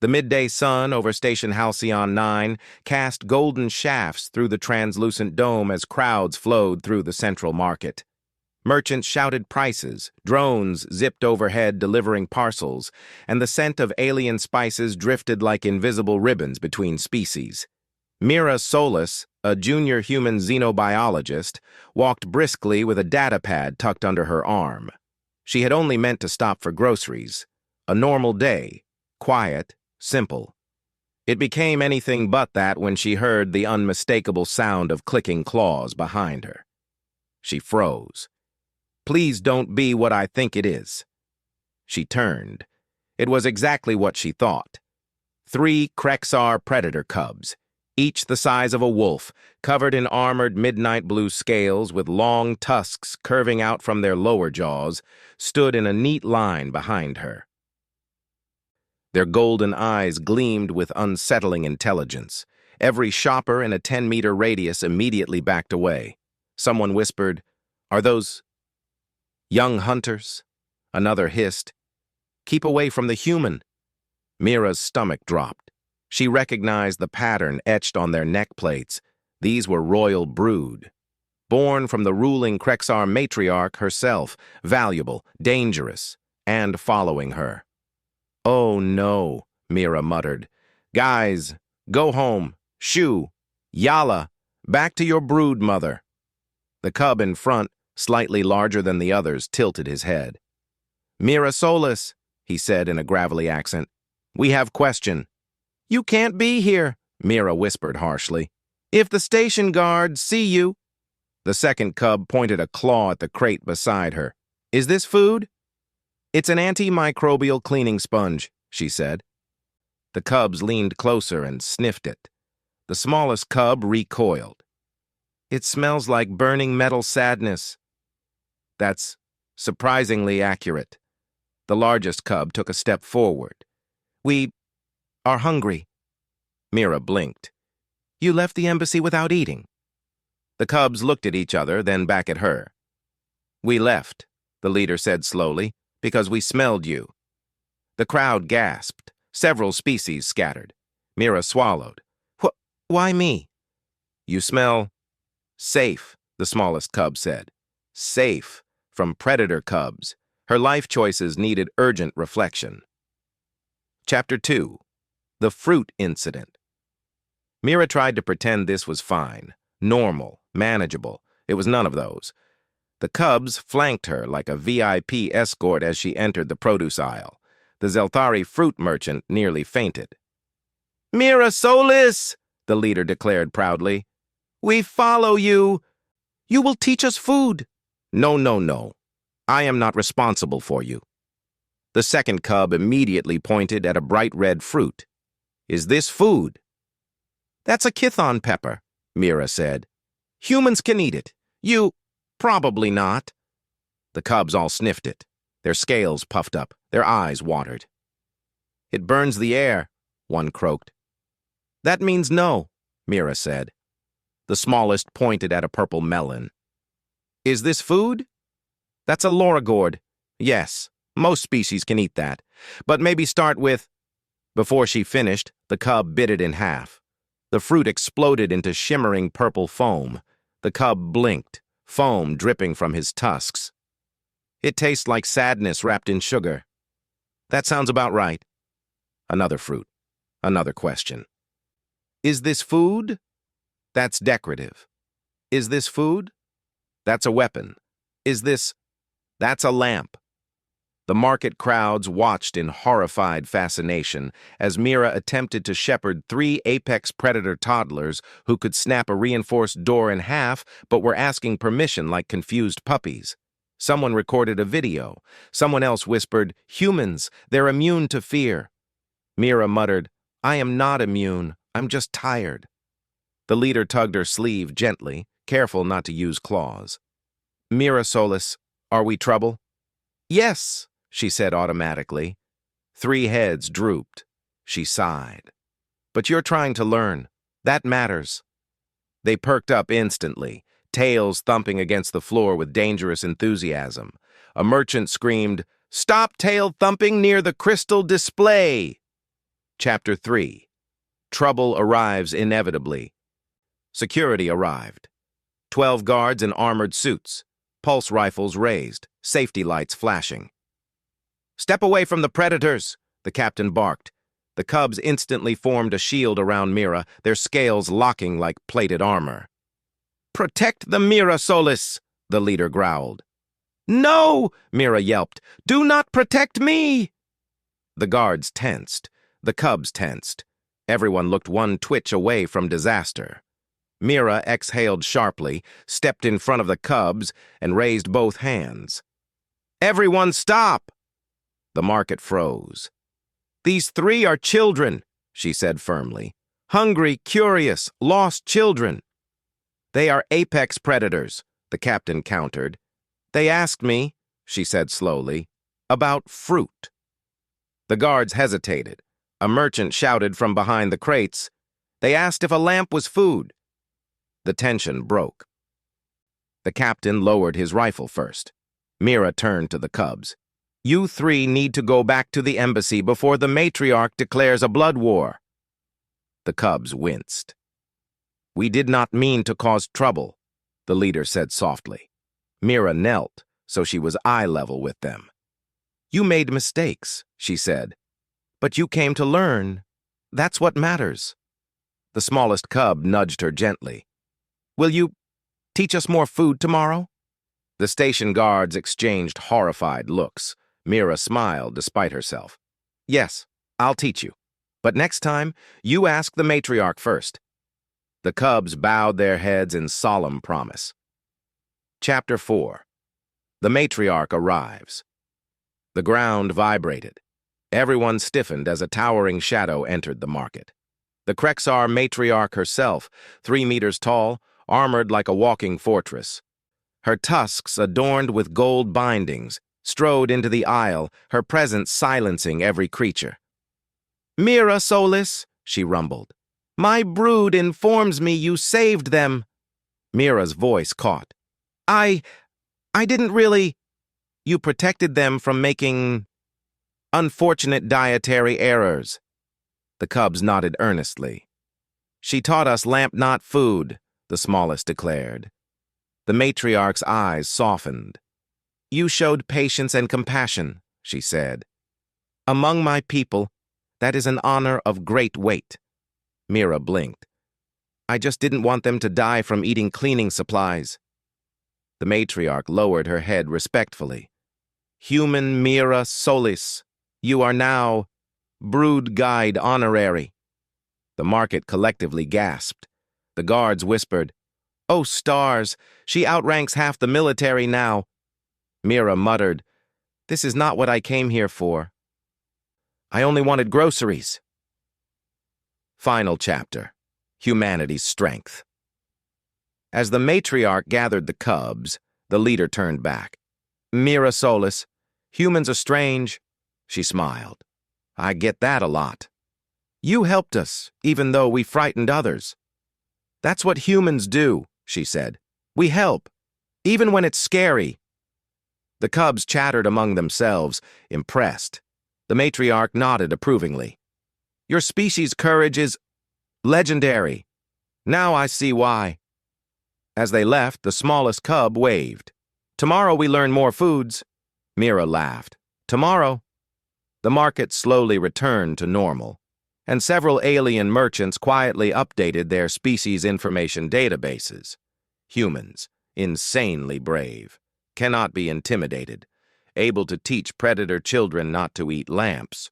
The midday sun over Station Halcyon 9 cast golden shafts through the translucent dome as crowds flowed through the central market. Merchants shouted prices, drones zipped overhead delivering parcels, and the scent of alien spices drifted like invisible ribbons between species. Mira Solis, a junior human xenobiologist, walked briskly with a data pad tucked under her arm. She had only meant to stop for groceries. A normal day, quiet, simple. It became anything but that when she heard the unmistakable sound of clicking claws behind her. She froze. Please don't be what I think it is. She turned. It was exactly what she thought. 3 Krexar predator cubs, each the size of a wolf, covered in armored midnight blue scales with long tusks curving out from their lower jaws, stood in a neat line behind her. Their golden eyes gleamed with unsettling intelligence. Every shopper in a 10-meter radius immediately backed away. Someone whispered, "Are those young hunters?" Another hissed, "Keep away from the human." Mira's stomach dropped. She recognized the pattern etched on their neck plates. These were royal brood. Born from the ruling Krexar matriarch herself, valuable, dangerous, and following her. "Oh no," Mira muttered. "Guys, go home. Shoo. Yalla. Back to your brood, mother." The cub in front, slightly larger than the others, tilted his head. "Mira Solis," he said in a gravelly accent. "We have question." "You can't be here," Mira whispered harshly. "If the station guards see you—" The second cub pointed a claw at the crate beside her. "Is this food?" "It's an antimicrobial cleaning sponge," she said. The cubs leaned closer and sniffed it. The smallest cub recoiled. "It smells like burning metal sadness." "That's surprisingly accurate." The largest cub took a step forward. "We are hungry." Mira blinked. "You left the embassy without eating." The cubs looked at each other, then back at her. "We left," the leader said slowly, "because we smelled you." The crowd gasped. Several species scattered. Mira swallowed. Why me?" "You smell safe," the smallest cub said. Safe from predator cubs. Her life choices needed urgent reflection. Chapter 2. The Fruit Incident. Mira tried to pretend this was fine, normal, manageable. It was none of those. The cubs flanked her like a VIP escort as she entered the produce aisle. The Zelthari fruit merchant nearly fainted. "Mira Solis," the leader declared proudly. "We follow you. You will teach us food." "No, no, no. I am not responsible for you." The second cub immediately pointed at a bright red fruit. "Is this food?" "That's a Chthon pepper," Mira said. "Humans can eat it. You, probably not." The cubs all sniffed it. Their scales puffed up, their eyes watered. "It burns the air," one croaked. "That means no," Mira said. The smallest pointed at a purple melon. "Is this food?" "That's a lorigord. Yes, most species can eat that. But maybe start with—" Before she finished, the cub bit it in half. The fruit exploded into shimmering purple foam. The cub blinked, foam dripping from his tusks. "It tastes like sadness wrapped in sugar." "That sounds about right." Another fruit. Another question. "Is this food?" "That's decorative." "Is this food?" "That's a weapon." "Is this—" "That's a lamp." The market crowds watched in horrified fascination as Mira attempted to shepherd 3 apex predator toddlers who could snap a reinforced door in half but were asking permission like confused puppies. Someone recorded a video. Someone else whispered, "Humans, they're immune to fear." Mira muttered, "I am not immune. I'm just tired." The leader tugged her sleeve gently, careful not to use claws. "Mira Solis, are we trouble?" "Yes," she said automatically. 3 heads drooped. She sighed. "But you're trying to learn. That matters." They perked up instantly, tails thumping against the floor with dangerous enthusiasm. A merchant screamed, "Stop tail thumping near the crystal display!" Chapter 3. Trouble arrives inevitably. Security arrived. 12 guards in armored suits, pulse rifles raised, safety lights flashing. "Step away from the predators," the captain barked. The cubs instantly formed a shield around Mira, their scales locking like plated armor. "Protect the Mira Solis," the leader growled. "No!" Mira yelped. "Do not protect me!" The guards tensed. The cubs tensed. Everyone looked one twitch away from disaster. Mira exhaled sharply, stepped in front of the cubs, and raised both hands. "Everyone stop!" The market froze. "These 3 are children," she said firmly. "Hungry, curious, lost children." "They are apex predators," the captain countered. "They asked me," she said slowly, "about fruit." The guards hesitated. A merchant shouted from behind the crates. They asked if a lamp was food. The tension broke. The captain lowered his rifle first. Mira turned to the cubs. "You 3 need to go back to the embassy before the matriarch declares a blood war." The cubs winced. "We did not mean to cause trouble," the leader said softly. Mira knelt, so she was eye level with them. "You made mistakes," she said. "But you came to learn. That's what matters." The smallest cub nudged her gently. "Will you teach us more food tomorrow?" The station guards exchanged horrified looks. Mira smiled despite herself. "Yes, I'll teach you. But next time, you ask the matriarch first." The cubs bowed their heads in solemn promise. Chapter 4. The matriarch arrives. The ground vibrated. Everyone stiffened as a towering shadow entered the market. The Krexar matriarch herself, 3 meters tall, armored like a walking fortress. Her tusks adorned with gold bindings, strode into the aisle, her presence silencing every creature. "Mira Solis," she rumbled. "My brood informs me you saved them." Mira's voice caught. I didn't really—" "You protected them from making unfortunate dietary errors." The cubs nodded earnestly. "She taught us lamp not food," the smallest declared. The matriarch's eyes softened. "You showed patience and compassion," she said. "Among my people, that is an honor of great weight." Mira blinked. "I just didn't want them to die from eating cleaning supplies." The matriarch lowered her head respectfully. "Human Mira Solis, you are now brood guide honorary." The market collectively gasped. The guards whispered, "Oh, stars, she outranks half the military now." Mira muttered, "This is not what I came here for. I only wanted groceries." Final chapter. Humanity's strength. As the matriarch gathered the cubs, the leader turned back. "Mira Solis, humans are strange." She smiled. "I get that a lot. You helped us, even though we frightened others." "That's what humans do," she said. "We help, even when it's scary." The cubs chattered among themselves, impressed. The matriarch nodded approvingly. "Your species' courage is legendary. Now I see why." As they left, the smallest cub waved. "Tomorrow we learn more foods." Mira laughed. "Tomorrow." The market slowly returned to normal, and several alien merchants quietly updated their species information databases. Humans, insanely brave, cannot be intimidated, able to teach predator children not to eat lamps.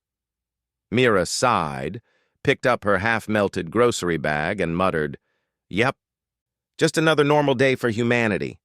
Mira sighed, picked up her half-melted grocery bag, and muttered, "Yep, just another normal day for humanity."